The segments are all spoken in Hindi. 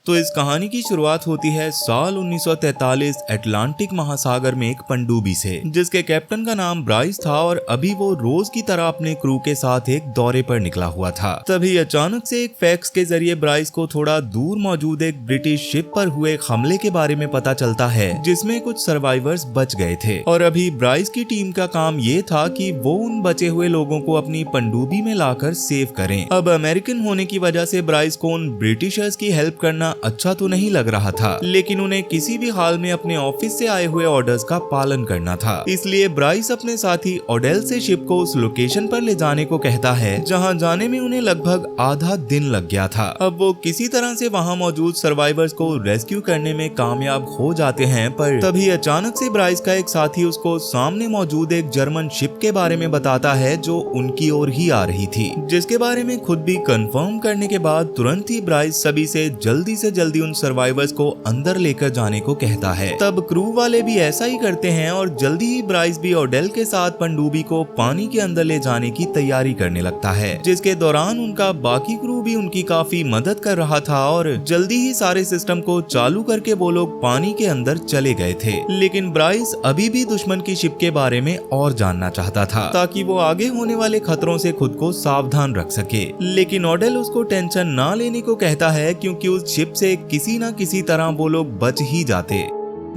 तो इस कहानी की शुरुआत होती है साल 1943 अटलांटिक महासागर में एक पनडुब्बी से, जिसके कैप्टन का नाम ब्राइस था और अभी वो रोज की तरह अपने क्रू के साथ एक दौरे पर निकला हुआ था। तभी अचानक से एक फैक्स के जरिए ब्राइस को थोड़ा दूर मौजूद एक ब्रिटिश शिप पर हुए हमले के बारे में पता चलता है, जिसमें कुछ सर्वाइवर्स बच गए थे। और अभी ब्राइस की टीम का काम ये था कि वो उन बचे हुए लोगों को अपनी पनडुब्बी में लाकर सेव करें। अब अमेरिकन होने की वजह से ब्राइस को उन ब्रिटिशर्स की हेल्प करना अच्छा तो नहीं लग रहा था, लेकिन उन्हें किसी भी हाल में अपने ऑफिस से आए हुए ऑर्डर्स का पालन करना था। इसलिए ब्राइस अपने साथी ओडेल से शिप को उस लोकेशन पर ले जाने को कहता है जहां जाने में उन्हें लगभग आधा दिन लग गया था। अब वो किसी तरह से वहां मौजूद सर्वाइवर्स को रेस्क्यू करने में कामयाब हो जाते हैं, पर तभी अचानक से ब्राइस का एक साथी उसको सामने मौजूद एक जर्मन शिप के बारे में बताता है जो उनकी ओर ही आ रही थी, जिसके बारे में खुद भी कंफर्म करने के बाद तुरंत ही ब्राइस सभी से जल्दी उन सर्वाइवर्स को अंदर लेकर जाने को कहता है। तब क्रू वाले भी ऐसा ही करते हैं और जल्दी ही ब्राइस भी ओडेल के साथ पनडुब्बी को पानी के अंदर ले जाने की तैयारी करने लगता है, जिसके दौरान उनका बाकी क्रू भी उनकी काफी मदद कर रहा था और जल्दी ही सारे सिस्टम को चालू करके वो लोग पानी के अंदर चले गए थे। लेकिन ब्राइस अभी भी दुश्मन की शिप के बारे में और जानना चाहता था ताकि वो आगे होने वाले खतरों से खुद को सावधान रख सके, लेकिन ओडेल उसको टेंशन ना लेने को कहता है क्योंकि उस शिप से किसी न किसी तरह वो लोग बच ही जाते।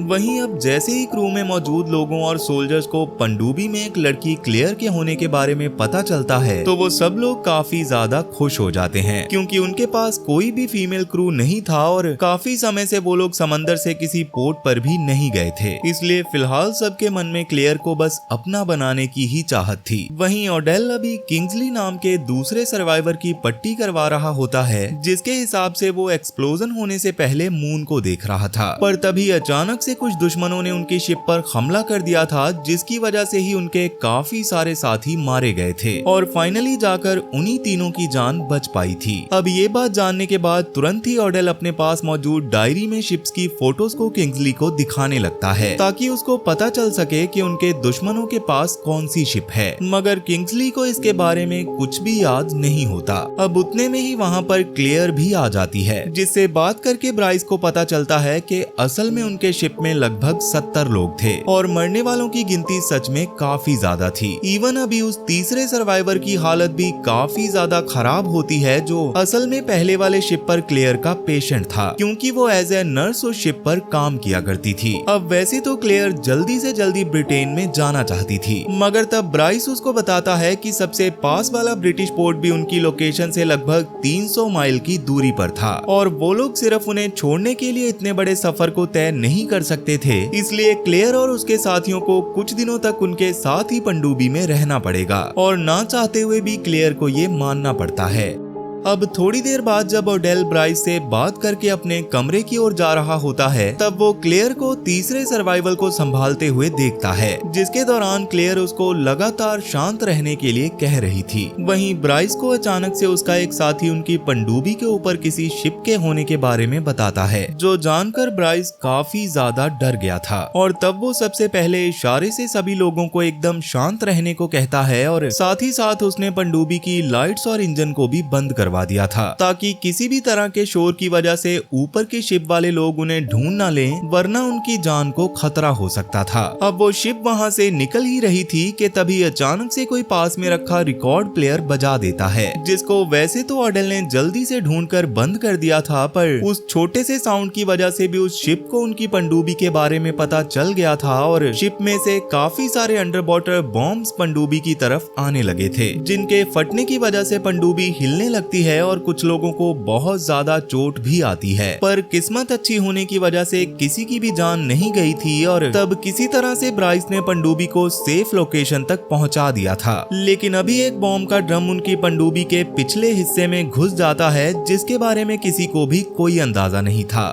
वहीं अब जैसे ही क्रू में मौजूद लोगों और सोल्जर्स को पनडुब्बी में एक लड़की क्लेयर के होने के बारे में पता चलता है, तो वो सब लोग काफी ज्यादा खुश हो जाते हैं क्योंकि उनके पास कोई भी फीमेल क्रू नहीं था और काफी समय से वो लोग समंदर से किसी पोर्ट पर भी नहीं गए थे। इसलिए फिलहाल सबके मन में क्लेयर को बस अपना बनाने की ही चाहत थी। वहीं ओडेल अभी किंग्सली नाम के दूसरे सर्वाइवर की पट्टी करवा रहा होता है, जिसके हिसाब से वो एक्सप्लोजन होने से पहले मून को देख रहा था। पर तभी अचानक से कुछ दुश्मनों ने उनकी शिप पर हमला कर दिया था, जिसकी वजह से ही उनके काफी सारे साथी मारे गए थे और फाइनली जाकर उन्हीं तीनों की जान बच पाई थी। अब ये बात जानने के बाद तुरंत ही ओडेल अपने पास मौजूद डायरी में शिप्स की फोटोज को किंग्सली को दिखाने लगता है ताकि उसको पता चल सके कि उनके दुश्मनों के पास कौन सी शिप है, मगर किंग्सली को इसके बारे में कुछ भी याद नहीं होता। अब उतने में ही वहाँ पर क्लेयर भी आ जाती है, जिससे बात करके ब्राइस को पता चलता है कि असल में उनके शिप में लगभग 70 लोग थे और मरने वालों की गिनती सच में काफी ज्यादा थी। इवन अभी उस तीसरे सर्वाइवर की हालत भी काफी ज्यादा खराब होती है, जो असल में पहले वाले शिप पर क्लेयर का पेशेंट था, क्योंकि वो एज ए नर्स उस शिप पर काम किया करती थी। अब वैसे तो क्लेयर जल्दी से जल्दी ब्रिटेन में जाना चाहती थी, मगर तब ब्राइस उसको बताता है कि सबसे पास वाला ब्रिटिश पोर्ट भी उनकी लोकेशन से लगभग 300 माइल की दूरी पर था और वो लोग सिर्फ उन्हें छोड़ने के लिए इतने बड़े सफर को तय नहीं कर सकते थे। इसलिए क्लेयर और उसके साथियों को कुछ दिनों तक उनके साथ ही पनडुब्बी में रहना पड़ेगा और ना चाहते हुए भी क्लेयर को ये मानना पड़ता है। अब थोड़ी देर बाद जब ओडेल ब्राइस से बात करके अपने कमरे की ओर जा रहा होता है, तब वो क्लेयर को तीसरे सर्वाइवल को संभालते हुए देखता है, जिसके दौरान क्लेयर उसको लगातार शांत रहने के लिए कह रही थी। वहीं ब्राइस को अचानक से उसका एक साथी उनकी पनडुब्बी के ऊपर किसी शिप के होने के बारे में बताता है, जो जानकर ब्राइस काफी ज्यादा डर गया था और तब वो सबसे पहले इशारे से सभी लोगों को एकदम शांत रहने को कहता है और साथ ही साथ उसने पनडुब्बी की लाइट्स और इंजन को भी बंद करवा दिया था ताकि किसी भी तरह के शोर की वजह से ऊपर की शिप वाले लोग उन्हें ढूंढ ना लें, वरना उनकी जान को खतरा हो सकता था। अब वो शिप वहां से निकल ही रही थी कि तभी अचानक से कोई पास में रखा रिकॉर्ड प्लेयर बजा देता है, जिसको वैसे तो ओडेल ने जल्दी से ढूंढकर बंद कर दिया था, पर उस छोटे से साउंड की वजह से भी उस शिप को उनकी पनडुब्बी के बारे में पता चल गया था और शिप में से काफी सारे अंडर वाटर बॉम्ब्स पनडुब्बी की तरफ आने लगे थे, जिनके फटने की वजह से पनडुब्बी हिलने लगती है और कुछ लोगों को बहुत ज्यादा चोट भी आती है। पर किस्मत अच्छी होने की वजह से किसी की भी जान नहीं गई थी और तब किसी तरह से ब्राइस ने पनडुब्बी को सेफ लोकेशन तक पहुंचा दिया था। लेकिन अभी एक बॉम्ब का ड्रम उनकी पनडुब्बी के पिछले हिस्से में घुस जाता है, जिसके बारे में किसी को भी कोई अंदाजा नहीं था।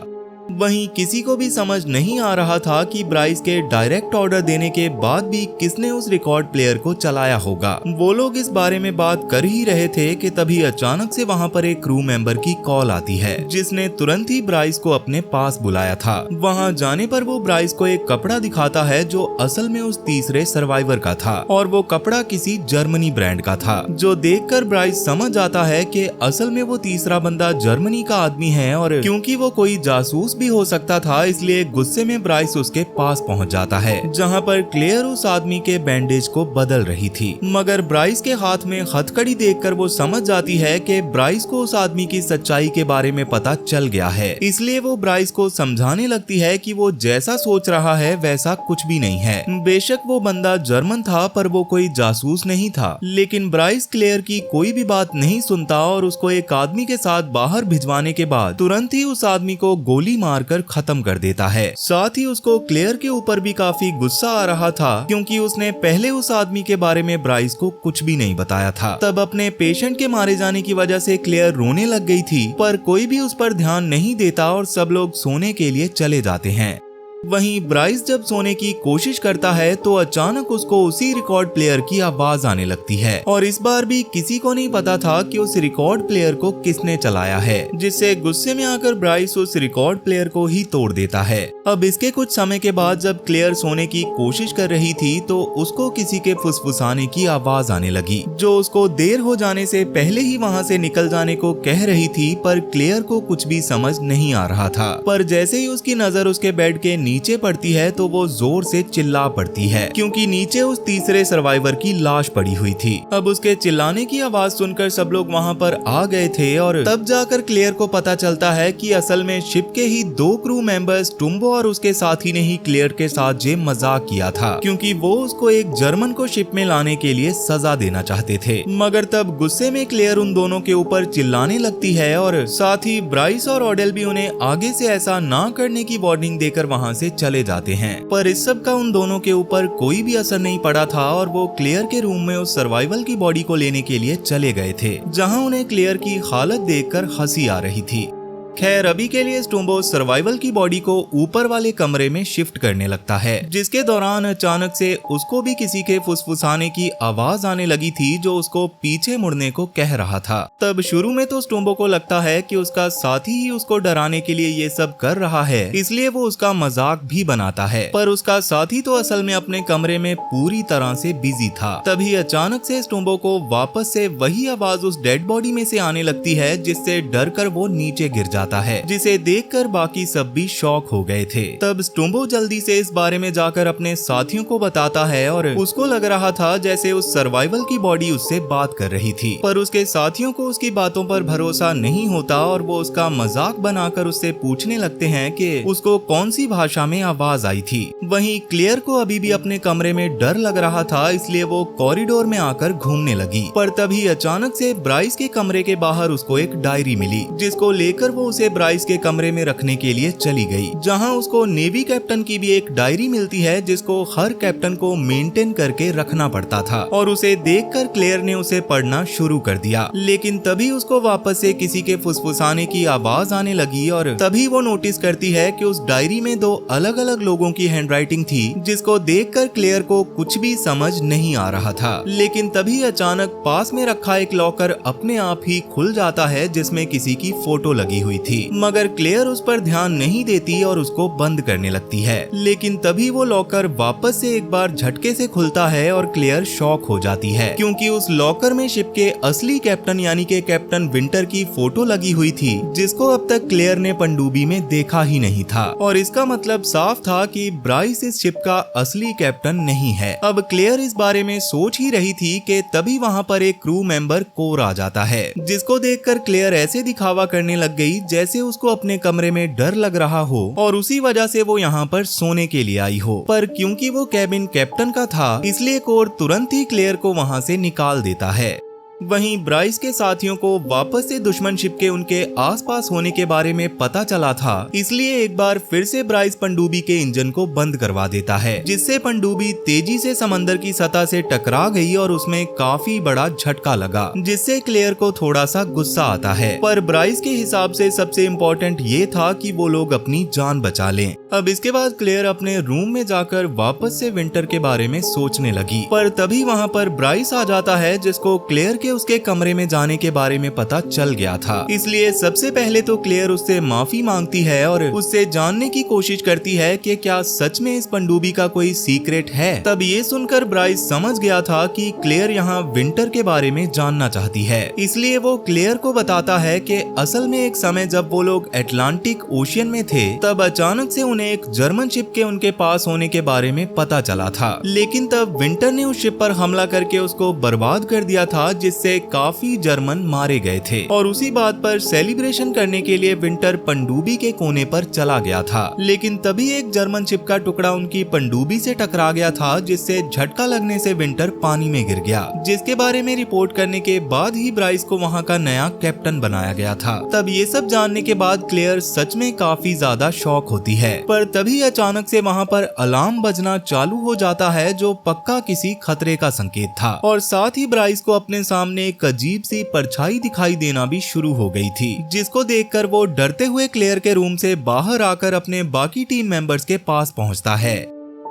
वहीं किसी को भी समझ नहीं आ रहा था कि ब्राइस के डायरेक्ट ऑर्डर देने के बाद भी किसने उस रिकॉर्ड प्लेयर को चलाया होगा। वो लोग इस बारे में बात कर ही रहे थे कि तभी अचानक से वहाँ पर एक क्रू मेंबर की कॉल आती है, जिसने तुरंत ही ब्राइस को अपने पास बुलाया था। वहाँ जाने पर वो ब्राइस को एक कपड़ा दिखाता है जो असल में उस तीसरे सर्वाइवर का था, और वो कपड़ा किसी जर्मनी ब्रांड का था, जो देखकर ब्राइस समझ आता है कि असल में वो तीसरा बंदा जर्मनी का आदमी है। और क्योंकि वो कोई जासूस भी हो सकता था, इसलिए गुस्से में ब्राइस उसके पास पहुंच जाता है, जहां पर क्लेयर उस आदमी के बैंडेज को बदल रही थी। मगर ब्राइस के हाथ में हथकड़ी देखकर वो समझ जाती है कि ब्राइस को उस आदमी की सच्चाई के बारे में पता चल गया है, इसलिए वो ब्राइस को समझाने लगती है कि वो जैसा सोच रहा है वैसा कुछ भी नहीं है। बेशक वो बंदा जर्मन था, पर वो कोई जासूस नहीं था। लेकिन ब्राइस क्लेयर की कोई भी बात नहीं सुनता और उसको एक आदमी के साथ बाहर भिजवाने के बाद तुरंत ही उस आदमी को गोली मारकर खत्म कर देता है। साथ ही उसको क्लेयर के ऊपर भी काफी गुस्सा आ रहा था, क्योंकि उसने पहले उस आदमी के बारे में ब्राइस को कुछ भी नहीं बताया था। तब अपने पेशेंट के मारे जाने की वजह से क्लेयर रोने लग गई थी, पर कोई भी उस पर ध्यान नहीं देता और सब लोग सोने के लिए चले जाते हैं। वहीं ब्राइस जब सोने की कोशिश करता है तो अचानक उसको उसी रिकॉर्ड प्लेयर की आवाज आने लगती है, और इस बार भी किसी को नहीं पता था कि उस रिकॉर्ड प्लेयर को किसने चलाया है, जिससे गुस्से में आकर ब्राइस उस रिकॉर्ड प्लेयर को ही तोड़ देता है। अब इसके कुछ समय के बाद जब क्लेयर सोने की कोशिश कर रही थी तो उसको किसी के फुसफुसाने की आवाज आने लगी, जो उसको देर हो जाने से पहले ही वहाँ से निकल जाने को कह रही थी। पर क्लेयर को कुछ भी समझ नहीं आ रहा था। पर जैसे ही उसकी नजर उसके बेड के नीचे पड़ती है तो वो जोर से चिल्ला पड़ती है, क्योंकि नीचे उस तीसरे सर्वाइवर की लाश पड़ी हुई थी। अब उसके चिल्लाने की आवाज सुनकर सब लोग वहाँ पर आ गए थे, और तब जाकर क्लेयर को पता चलता है कि असल में शिप के ही 2 क्रू मेंबर्स टुम्बो और उसके साथी ने ही क्लेयर के साथ ये मजाक किया था, क्योंकि वो उसको एक जर्मन को शिप में लाने के लिए सजा देना चाहते थे। मगर तब गुस्से में क्लेयर उन दोनों के ऊपर चिल्लाने लगती है, और साथ ही ब्राइस और ऑडेल भी उन्हें आगे से ऐसा ना करने की वार्निंग देकर वहाँ से चले जाते हैं। पर इस सब का उन दोनों के ऊपर कोई भी असर नहीं पड़ा था, और वो क्लेयर के रूम में उस सर्वाइवल की बॉडी को लेने के लिए चले गए थे, जहां उन्हें क्लेयर की हालत देखकर हंसी आ रही थी। खैर अभी के लिए स्टोम्बो सर्वाइवल की बॉडी को ऊपर वाले कमरे में शिफ्ट करने लगता है, जिसके दौरान अचानक से उसको भी किसी के फुसफुसाने की आवाज आने लगी थी, जो उसको पीछे मुड़ने को कह रहा था। तब शुरू में तो स्टोम्बो को लगता है कि उसका साथी ही उसको डराने के लिए ये सब कर रहा है, इसलिए वो उसका मजाक भी बनाता है। पर उसका साथी तो असल में अपने कमरे में पूरी तरह से बिजी था। तभी अचानक से स्टोम्बो को वापस से वही आवाज उस डेड बॉडी में से आने लगती है, जिससे डर कर वो नीचे गिर जाता है, जिसे देखकर बाकी सब भी शॉक हो गए थे। तब स्टोम्बो जल्दी से इस बारे में जाकर अपने साथियों को बताता है, और उसको लग रहा था जैसे उस सर्वाइवल की बॉडी उससे बात कर रही थी। पर उसके साथियों को उसकी बातों पर भरोसा नहीं होता, और वो उसका मजाक बनाकर उससे पूछने लगते हैं कि उसको कौन सी भाषा में आवाज आई थी। वहीं क्लेयर को अभी भी अपने कमरे में डर लग रहा था, इसलिए वो कॉरिडोर में आकर घूमने लगी। पर तभी अचानक से ब्राइस के कमरे के बाहर उसको एक डायरी मिली, जिसको लेकर वो उसे ब्राइस के कमरे में रखने के लिए चली गई, जहां उसको नेवी कैप्टन की भी एक डायरी मिलती है, जिसको हर कैप्टन को मेंटेन करके रखना पड़ता था। और उसे देखकर क्लेयर ने उसे पढ़ना शुरू कर दिया। लेकिन तभी उसको वापस से किसी के फुसफुसाने की आवाज आने लगी, और तभी वो नोटिस करती है कि उस डायरी में 2 अलग अलग लोगों की हैंडराइटिंग थी, जिसको देखकर क्लेयर को कुछ भी समझ नहीं आ रहा था। लेकिन तभी अचानक पास में रखा एक लॉकर अपने आप ही खुल जाता है, जिसमें किसी की फोटो लगी हुई थी। मगर क्लेयर उस पर ध्यान नहीं देती और उसको बंद करने लगती है। लेकिन तभी वो लॉकर वापस से एक बार झटके से खुलता है, और क्लेयर शॉक हो जाती है, क्योंकि उस लॉकर में शिप के असली कैप्टन यानी कि कैप्टन विंटर की फोटो लगी हुई थी, जिसको अब तक क्लेयर ने पनडुब्बी में देखा ही नहीं था। और इसका मतलब साफ था कि ब्राइस इस शिप का असली कैप्टन नहीं है। अब क्लेयर इस बारे में सोच ही रही थी कि तभी वहाँ पर एक क्रू मेंबर कोर आ जाता है, जिसको देखकर क्लेयर ऐसे दिखावा करने लग गई जैसे उसको अपने कमरे में डर लग रहा हो, और उसी वजह से वो यहाँ पर सोने के लिए आई हो। पर क्योंकि वो कैबिन कैप्टन का था, इसलिए कोर तुरंत ही क्लेयर को वहाँ से निकाल देता है। वहीं ब्राइस के साथियों को वापस से दुश्मन शिप के उनके आसपास होने के बारे में पता चला था, इसलिए एक बार फिर से ब्राइस पनडुब्बी के इंजन को बंद करवा देता है, जिससे पनडुब्बी तेजी से समंदर की सतह से टकरा गई और उसमें काफी बड़ा झटका लगा, जिससे क्लेयर को थोड़ा सा गुस्सा आता है। पर ब्राइस के हिसाब से सबसे इम्पोर्टेंट ये था कि वो लोग अपनी जान बचा लें। अब इसके बाद क्लेयर अपने रूम में जाकर वापस से विंटर के बारे में सोचने लगी, पर तभी वहाँ पर ब्राइस आ जाता है, जिसको क्लेयर के उसके कमरे में जाने के बारे में पता चल गया था। इसलिए सबसे पहले तो क्लेयर उससे माफी मांगती है और उससे जानने की कोशिश करती है कि क्या सच में इस पनडुब्बी का कोई सीक्रेट है। तब ये सुनकर ब्राइस समझ गया था कि क्लेयर यहाँ विंटर के बारे में जानना चाहती है, इसलिए वो क्लेयर को बताता है कि असल में एक समय जब वो लोग अटलांटिक ओशियन में थे, तब अचानक से उन्हें एक जर्मन शिप के उनके पास होने के बारे में पता चला था, लेकिन तब विंटर ने उस शिप पर हमला करके उसको बर्बाद कर दिया था, जिससे काफी जर्मन मारे गए थे। और उसी बात पर सेलिब्रेशन करने के लिए विंटर पनडुब्बी के कोने पर चला गया था, लेकिन तभी एक जर्मन शिप का टुकड़ा उनकी पनडुब्बी से टकरा गया था, जिससे झटका लगने से विंटर पानी में गिर गया, जिसके बारे में रिपोर्ट करने के बाद ही ब्राइस को वहाँ का नया कैप्टन बनाया गया था। तब ये सब जानने के बाद क्लेयर सच में काफी ज्यादा शॉक होती है, पर तभी अचानक से वहाँ पर अलार्म बजना चालू हो जाता है, जो पक्का किसी खतरे का संकेत था। और साथ ही ब्राइस को अपने सामने एक अजीब सी परछाई दिखाई देना भी शुरू हो गई थी, जिसको देखकर वो डरते हुए क्लेयर के रूम से बाहर आकर अपने बाकी टीम मेंबर्स के पास पहुंचता है।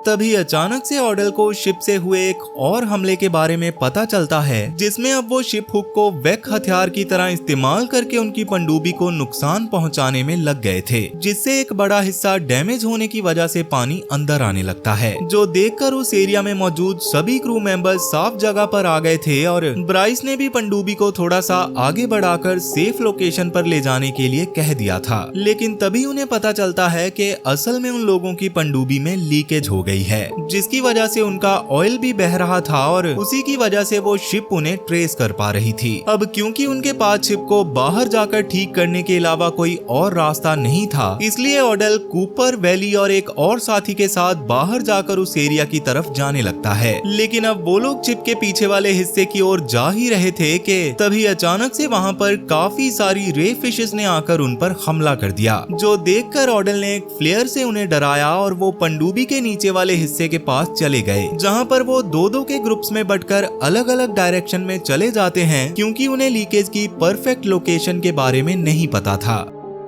तभी अचानक से ऑडल को शिप से हुए एक और हमले के बारे में पता चलता है, जिसमें अब वो शिप हुक को वेक हथियार की तरह इस्तेमाल करके उनकी पनडुब्बी को नुकसान पहुंचाने में लग गए थे, जिससे एक बड़ा हिस्सा डैमेज होने की वजह से पानी अंदर आने लगता है, जो देखकर उस एरिया में मौजूद सभी क्रू मेंबर्स साफ जगह पर आ गए थे और ब्राइस ने भी पनडुब्बी को थोड़ा सा आगे बढ़ाकर सेफ लोकेशन पर ले जाने के लिए कह दिया था। लेकिन तभी उन्हें पता चलता है कि असल में उन लोगों की पनडुब्बी में लीकेज हो गई है, जिसकी वजह से उनका ऑयल भी बह रहा था और उसी की वजह से वो शिप उन्हें ट्रेस कर पा रही थी। अब क्योंकि उनके पास शिप को बाहर जाकर ठीक करने के अलावा कोई और रास्ता नहीं था, इसलिए ऑडल कूपर, वैली और एक और साथी के साथ बाहर जाकर उस एरिया की तरफ जाने लगता है। लेकिन अब वो लोग शिप के पीछे वाले हिस्से की ओर जा ही रहे थे कि तभी अचानक से वहाँ पर काफी सारी रे फिशेस ने आकर उन पर हमला कर दिया, जो देखकर ऑडल ने एक फ्लेयर से उन्हें डराया और वो पनडुब्बी के नीचे वाले हिस्से के पास चले गए, जहां पर वो दो के ग्रुप्स में बंटकर अलग अलग डायरेक्शन में चले जाते हैं, क्योंकि उन्हें लीकेज की परफेक्ट लोकेशन के बारे में नहीं पता था।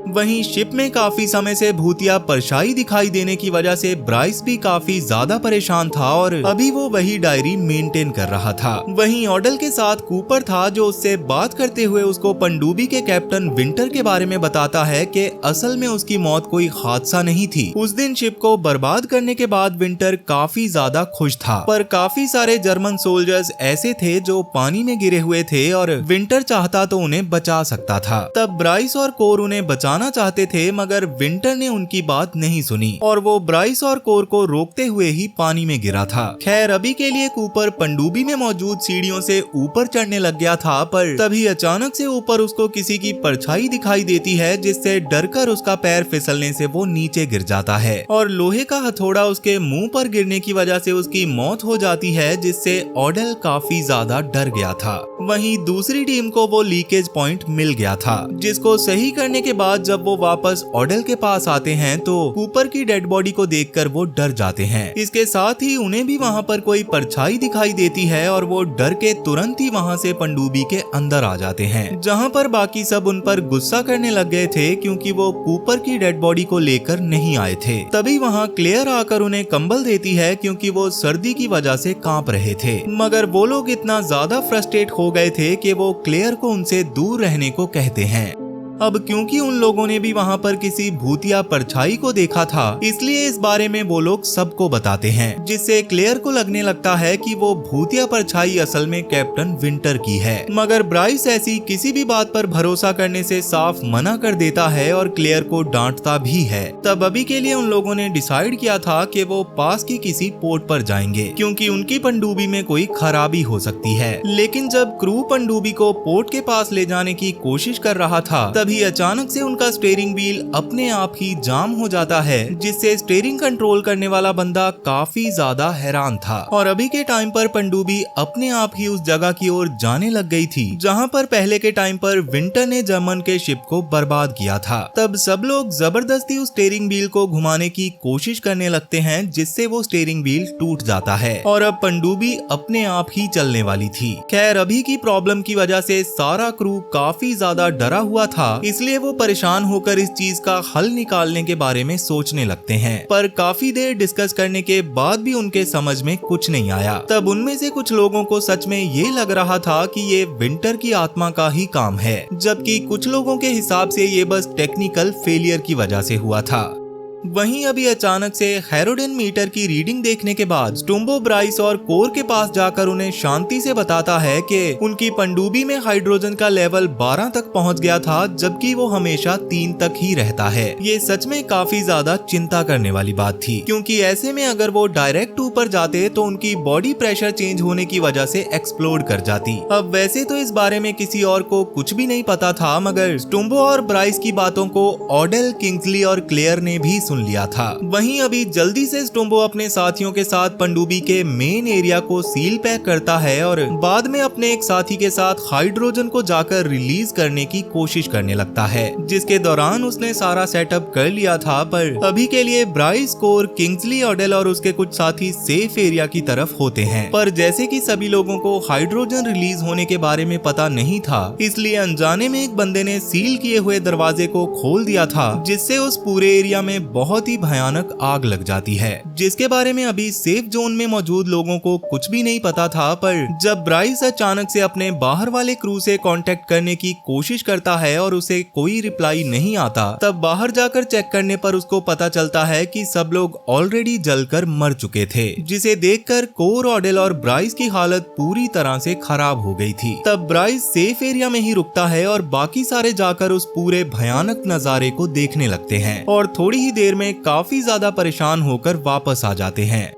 वहीं शिप में काफी समय से भूतिया परछाई दिखाई देने की वजह से ब्राइस भी काफी ज्यादा परेशान था और अभी वो वही डायरी मेंटेन कर रहा था। वहीं ऑडल के साथ कूपर था, जो उससे बात करते हुए उसको पनडुब्बी के कैप्टन विंटर के बारे में बताता है कि असल में उसकी मौत कोई हादसा नहीं थी। उस दिन शिप को बर्बाद करने के बाद विंटर काफी ज्यादा खुश था, पर काफी सारे जर्मन सोल्जर्स ऐसे थे जो पानी में गिरे हुए थे और विंटर चाहता तो उन्हें बचा सकता था। तब ब्राइस और कोर उन्हें बचाना चाहते थे, मगर विंटर ने उनकी बात नहीं सुनी और वो ब्राइस और कोर को रोकते हुए ही पानी में गिरा था। खैर अभी के लिए कूपर पनडुब्बी में मौजूद सीढ़ियों से ऊपर चढ़ने लग गया था, पर तभी अचानक से ऊपर उसको किसी की परछाई दिखाई देती है, जिससे डरकर उसका पैर फिसलने से वो नीचे गिर जाता है और लोहे का हथौड़ा उसके मुंह पर गिरने की वजह से उसकी मौत हो जाती है, जिससे ऑडल काफी ज्यादा डर गया था। वहीं दूसरी टीम को वो लीकेज पॉइंट मिल गया था, जिसको सही करने के बाद जब वो वापस ऑडल के पास आते हैं तो कूपर की डेड बॉडी को देखकर वो डर जाते हैं। इसके साथ ही उन्हें भी वहाँ पर कोई परछाई दिखाई देती है और वो डर के तुरंत ही वहाँ से पनडुब्बी के अंदर आ जाते हैं, जहाँ पर बाकी सब उन पर गुस्सा करने लग गए थे, क्योंकि वो कूपर की डेड बॉडी को लेकर नहीं आए थे। तभी वहाँ क्लेयर आकर उन्हें कंबल देती है, क्योंकि वो सर्दी की वजह से कांप रहे थे, मगर वो लोग इतना ज्यादा फ्रस्ट्रेट हो गए थे कि वो क्लेयर को उनसे दूर रहने को कहते हैं। अब क्योंकि उन लोगों ने भी वहाँ पर किसी भूतिया परछाई को देखा था, इसलिए इस बारे में वो लोग सबको बताते हैं, जिससे क्लेयर को लगने लगता है कि वो भूतिया परछाई असल में कैप्टन विंटर की है। मगर ब्राइस ऐसी किसी भी बात पर भरोसा करने से साफ मना कर देता है और क्लेयर को डांटता भी है। तब अभी के लिए उन लोगों ने डिसाइड किया था कि वो पास की किसी पोर्ट पर जाएंगे, क्योंकि उनकी पनडुब्बी में कोई खराबी हो सकती है। लेकिन जब क्रू पनडुब्बी को पोर्ट के पास ले जाने की कोशिश कर रहा था, तभी तभी अचानक से उनका स्टीयरिंग व्हील अपने आप ही जाम हो जाता है, जिससे स्टीयरिंग कंट्रोल करने वाला बंदा काफी ज्यादा हैरान था। और अभी के टाइम पर पनडुब्बी अपने आप ही उस जगह की ओर जाने लग गई थी जहां पर पहले के टाइम पर विंटर ने जर्मन के शिप को बर्बाद किया था। तब सब लोग जबरदस्ती उस स्टीयरिंग व्हील को घुमाने की कोशिश करने लगते हैं, जिससे वो स्टीयरिंग व्हील टूट जाता है और अब पनडुब्बी अपने आप ही चलने वाली थी। खैर अभी की प्रॉब्लम की वजह से सारा क्रू काफी ज्यादा डरा हुआ था, इसलिए वो परेशान होकर इस चीज का हल निकालने के बारे में सोचने लगते हैं। पर काफी देर डिस्कस करने के बाद भी उनके समझ में कुछ नहीं आया। तब उनमें से कुछ लोगों को सच में ये लग रहा था कि ये विंटर की आत्मा का ही काम है, जबकि कुछ लोगों के हिसाब से ये बस टेक्निकल फेलियर की वजह से हुआ था। वहीं अभी अचानक से हेरोडेन मीटर की रीडिंग देखने के बाद स्टुम्बो ब्राइस और कोर के पास जाकर उन्हें शांति से बताता है कि उनकी पनडुब्बी में हाइड्रोजन का लेवल 12 तक पहुंच गया था, जबकि वो हमेशा 3 तक ही रहता है। ये सच में काफी ज्यादा चिंता करने वाली बात थी, क्योंकि ऐसे में अगर वो डायरेक्ट ऊपर जाते तो उनकी बॉडी प्रेशर चेंज होने की वजह से एक्सप्लोड कर जाती। अब वैसे तो इस बारे में किसी और को कुछ भी नहीं पता था, मगर स्टुम्बो और ब्राइस की बातों को ऑडेल, किंग्सली और क्लेयर ने भी सुन लिया था। वहीं अभी जल्दी से स्टुम्बो अपने साथियों के साथ पनडुब्बी के मेन एरिया को सील पैक करता है और बाद में अपने एक साथी के साथ हाइड्रोजन को जाकर रिलीज करने की कोशिश करने लगता है, जिसके दौरान उसने सारा सेटअप कर लिया था। पर अभी के लिए ब्राइस, कोर, किंग्सली, ऑडेल और उसके कुछ साथी सेफ एरिया की तरफ होते हैं। पर जैसे कि सभी लोगों को हाइड्रोजन रिलीज होने के बारे में पता नहीं था, इसलिए अनजाने में एक बंदे ने सील किए हुए दरवाजे को खोल दिया था, जिससे उस पूरे एरिया में बहुत ही भयानक आग लग जाती है, जिसके बारे में अभी सेफ जोन में मौजूद लोगों को कुछ भी नहीं पता था। पर जब ब्राइस अचानक से अपने बाहर वाले क्रू से कांटेक्ट करने की कोशिश करता है और उसे कोई रिप्लाई नहीं आता, तब बाहर जाकर चेक करने पर उसको पता चलता है कि सब लोग ऑलरेडी जलकर मर चुके थे, जिसे देखकर कोर, ऑडेल और ब्राइस की हालत पूरी तरह से खराब हो गई थी। तब ब्राइस सेफ एरिया में ही रुकता है और बाकी सारे जाकर उस पूरे भयानक नजारे को देखने लगते हैं और थोड़ी ही देर में काफी ज्यादा परेशान होकर वापस आ जाते हैं।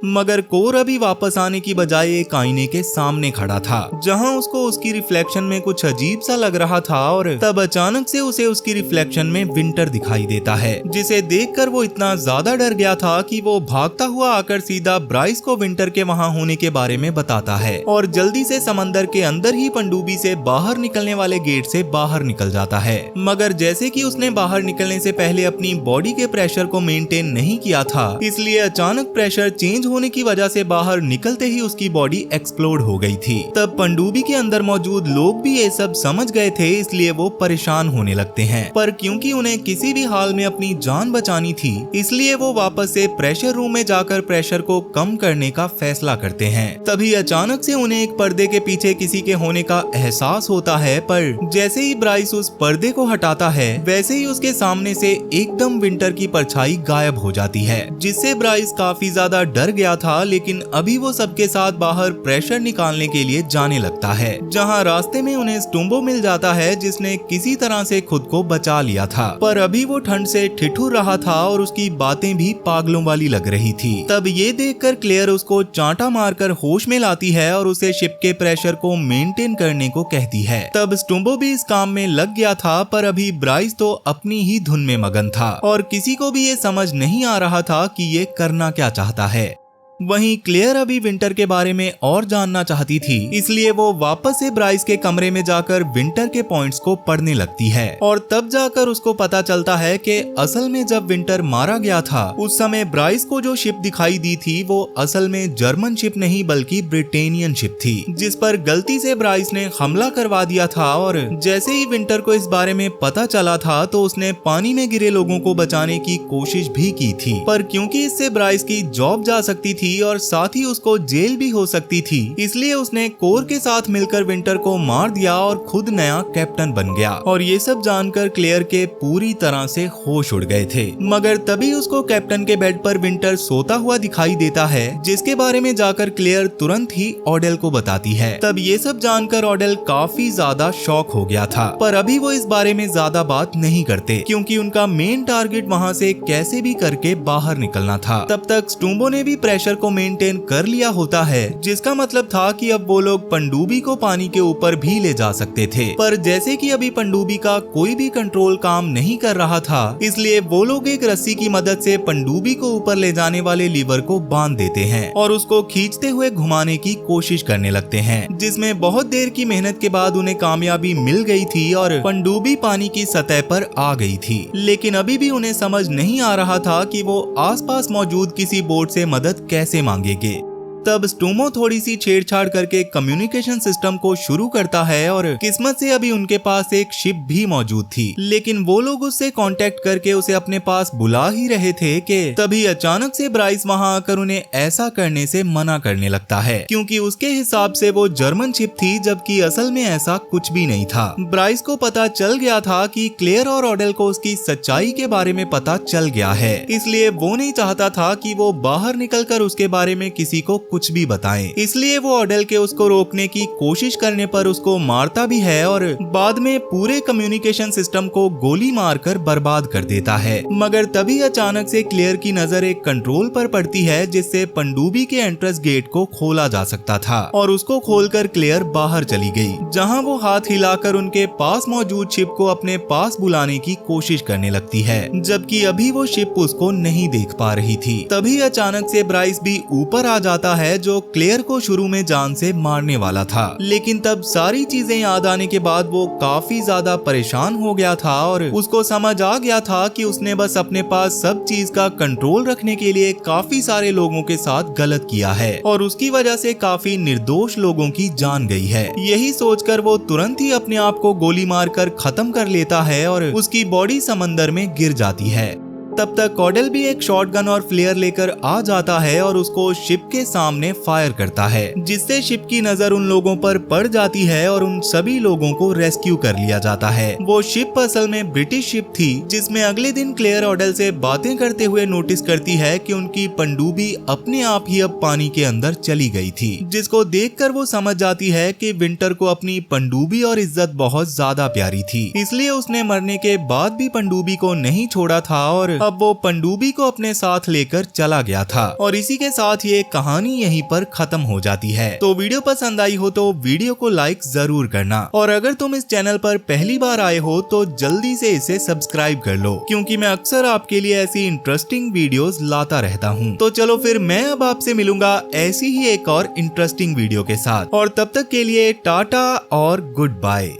मगर कोर अभी वापस आने की बजाय एक आईने के सामने खड़ा था, जहां उसको उसकी रिफ्लेक्शन में कुछ अजीब सा लग रहा था और तब अचानक से उसे उसकी रिफ्लेक्शन में विंटर दिखाई देता है, जिसे देखकर वो इतना ज्यादा डर गया था कि वो भागता हुआ आकर सीधा ब्राइस को विंटर के वहां होने के बारे में बताता है और जल्दी से समंदर के अंदर ही पनडुब्बी से बाहर निकलने वाले गेट से बाहर निकल जाता है। मगर जैसे कि उसने बाहर निकलने से पहले अपनी बॉडी के प्रेशर को मेंटेन नहीं किया था, इसलिए अचानक प्रेशर चेंज होने की वजह से बाहर निकलते ही उसकी बॉडी एक्सप्लोड हो गई थी। तब पनडुब्बी के अंदर मौजूद लोग भी ये सब समझ गए थे, इसलिए वो परेशान होने लगते हैं। पर क्योंकि उन्हें किसी भी हाल में अपनी जान बचानी थी, इसलिए वो वापस से प्रेशर रूम में जाकर प्रेशर को कम करने का फैसला करते हैं। तभी अचानक से उन्हें एक पर्दे के पीछे किसी के होने का एहसास होता है, पर जैसे ही ब्राइस उस पर्दे को हटाता है, वैसे ही उसके सामने से एकदम विंटर की परछाई गायब हो जाती है, जिससे ब्राइस काफी ज्यादा डर गया था। लेकिन अभी वो सबके साथ बाहर प्रेशर निकालने के लिए जाने लगता है, जहां रास्ते में उन्हें स्टुम्बो मिल जाता है, जिसने किसी तरह से खुद को बचा लिया था। पर अभी वो ठंड से ठिठुर रहा था और उसकी बातें भी पागलों वाली लग रही थी। तब ये देखकर क्लेयर उसको चांटा मारकर होश में लाती है और उसे शिप के प्रेशर को मेंटेन करने को कहती है। तब स्टुम्बो भी इस काम में लग गया था, पर अभी ब्राइस तो अपनी ही धुन में मगन था और किसी को भी ये समझ नहीं आ रहा था कि ये करना क्या चाहता है। वहीं क्लेयर अभी विंटर के बारे में और जानना चाहती थी, इसलिए वो वापस से ब्राइस के कमरे में जाकर विंटर के पॉइंट्स को पढ़ने लगती है और तब जाकर उसको पता चलता है कि असल में जब विंटर मारा गया था, उस समय ब्राइस को जो शिप दिखाई दी थी वो असल में जर्मन शिप नहीं बल्कि ब्रिटेनियन शिप थी, जिस पर गलती से ब्राइस ने हमला करवा दिया था। और जैसे ही विंटर को इस बारे में पता चला था, तो उसने पानी में गिरे लोगों को बचाने की कोशिश भी की थी, पर क्योंकि इससे ब्राइस की जॉब जा सकती थी और साथ ही उसको जेल भी हो सकती थी, इसलिए उसने कोर के साथ मिलकर विंटर को मार दिया और खुद नया कैप्टन बन गया। और ये सब जानकर क्लेयर के पूरी तरह से होश उड़ गए थे। मगर तभी उसको कैप्टन के बेड पर विंटर सोता हुआ दिखाई देता है, जिसके बारे में जाकर क्लेयर तुरंत ही ऑडेल को बताती है। तब ये सब जानकर ऑडेल काफी ज्यादा शॉक हो गया था, पर अभी वो इस बारे में ज्यादा बात नहीं करते, क्योंकि उनका मेन टारगेट वहाँ से कैसे भी करके बाहर निकलना था। तब तक स्टुम्बो ने भी प्रेशर प्रेशर को मेंटेन कर लिया होता है, जिसका मतलब था कि अब वो लोग पनडुब्बी को पानी के ऊपर भी ले जा सकते थे। पर जैसे कि अभी पनडुब्बी का कोई भी कंट्रोल काम नहीं कर रहा था, इसलिए वो लोग एक रस्सी की मदद से पनडुब्बी को ऊपर ले जाने वाले लीवर को बांध देते हैं और उसको खींचते हुए घुमाने की कोशिश करने लगते हैं, जिसमें बहुत देर की मेहनत के बाद उन्हें कामयाबी मिल गई थी और पनडुब्बी पानी की सतह पर आ गई थी। लेकिन अभी भी उन्हें समझ नहीं आ रहा था कि वो आसपास मौजूद किसी बोट से मदद कैसे मांगेंगे। तब स्टूमो थोड़ी सी छेड़छाड़ करके कम्युनिकेशन सिस्टम को शुरू करता है और किस्मत से अभी उनके पास एक शिप भी मौजूद थी, लेकिन वो लोग उससे कांटेक्ट करके उसे अपने पास बुला ही रहे थे कि तभी अचानक से ब्राइस वहां आकर उन्हें ऐसा करने से मना करने लगता है, क्योंकि उसके हिसाब से वो जर्मन शिप थी, जबकि असल में ऐसा कुछ भी नहीं था। ब्राइस को पता चल गया था कि क्लेयर और ऑडेल को उसकी सच्चाई के बारे में पता चल गया है, इसलिए वो नहीं चाहता था कि वो बाहर निकलकर उसके बारे में किसी को कुछ भी बताएं। इसलिए वो ऑडेल के उसको रोकने की कोशिश करने पर उसको मारता भी है और बाद में पूरे कम्युनिकेशन सिस्टम को गोली मारकर बर्बाद कर देता है। मगर तभी अचानक से क्लेयर की नजर एक कंट्रोल पर पड़ती है, जिससे पनडुब्बी के एंट्रेंस गेट को खोला जा सकता था और उसको खोलकर क्लेयर बाहर चली गई, जहां वो हाथ हिलाकर उनके पास मौजूद शिप को अपने पास बुलाने की कोशिश करने लगती है, जबकि अभी वो शिप उसको नहीं देख पा रही थी। तभी अचानक से ब्राइस भी ऊपर आ जाता है, जो क्लेयर को शुरू में जान से मारने वाला था। लेकिन तब सारी चीजें याद आने के बाद वो काफी ज्यादा परेशान हो गया था और उसको समझ आ गया था कि उसने बस अपने पास सब चीज का कंट्रोल रखने के लिए काफी सारे लोगों के साथ गलत किया है और उसकी वजह से काफी निर्दोष लोगों की जान गई है। यही सोचकर वो तुरंत ही अपने आप को गोली मारकर खत्म कर लेता है और उसकी बॉडी समंदर में गिर जाती है। तब तक ऑडेल भी एक शॉटगन और फ्लेयर लेकर आ जाता है और उसको शिप के सामने फायर करता है, जिससे शिप की नजर उन लोगों पर पड़ जाती है और उन सभी लोगों को रेस्क्यू कर लिया जाता है। वो शिप असल में ब्रिटिश शिप थी, जिसमें अगले दिन क्लेयर ऑडेल से बातें करते हुए नोटिस करती है कि उनकी पनडुब्बी अपने आप ही अब पानी के अंदर चली गई थी, जिसको देखकर वो समझ जाती है कि विंटर को अपनी पनडुब्बी और इज्जत बहुत ज्यादा प्यारी थी, इसलिए उसने मरने के बाद भी पनडुब्बी को नहीं छोड़ा था और अब वो पनडुब्बी को अपने साथ लेकर चला गया था। और इसी के साथ ये कहानी यहीं पर खत्म हो जाती है। तो वीडियो पसंद आई हो तो वीडियो को लाइक जरूर करना, और अगर तुम इस चैनल पर पहली बार आए हो तो जल्दी से इसे सब्सक्राइब कर लो, क्योंकि मैं अक्सर आपके लिए ऐसी इंटरेस्टिंग वीडियोस लाता रहता हूँ। तो चलो फिर मैं अब आपसे मिलूंगा ऐसी ही एक और इंटरेस्टिंग वीडियो के साथ, और तब तक के लिए टाटा और गुड बाय।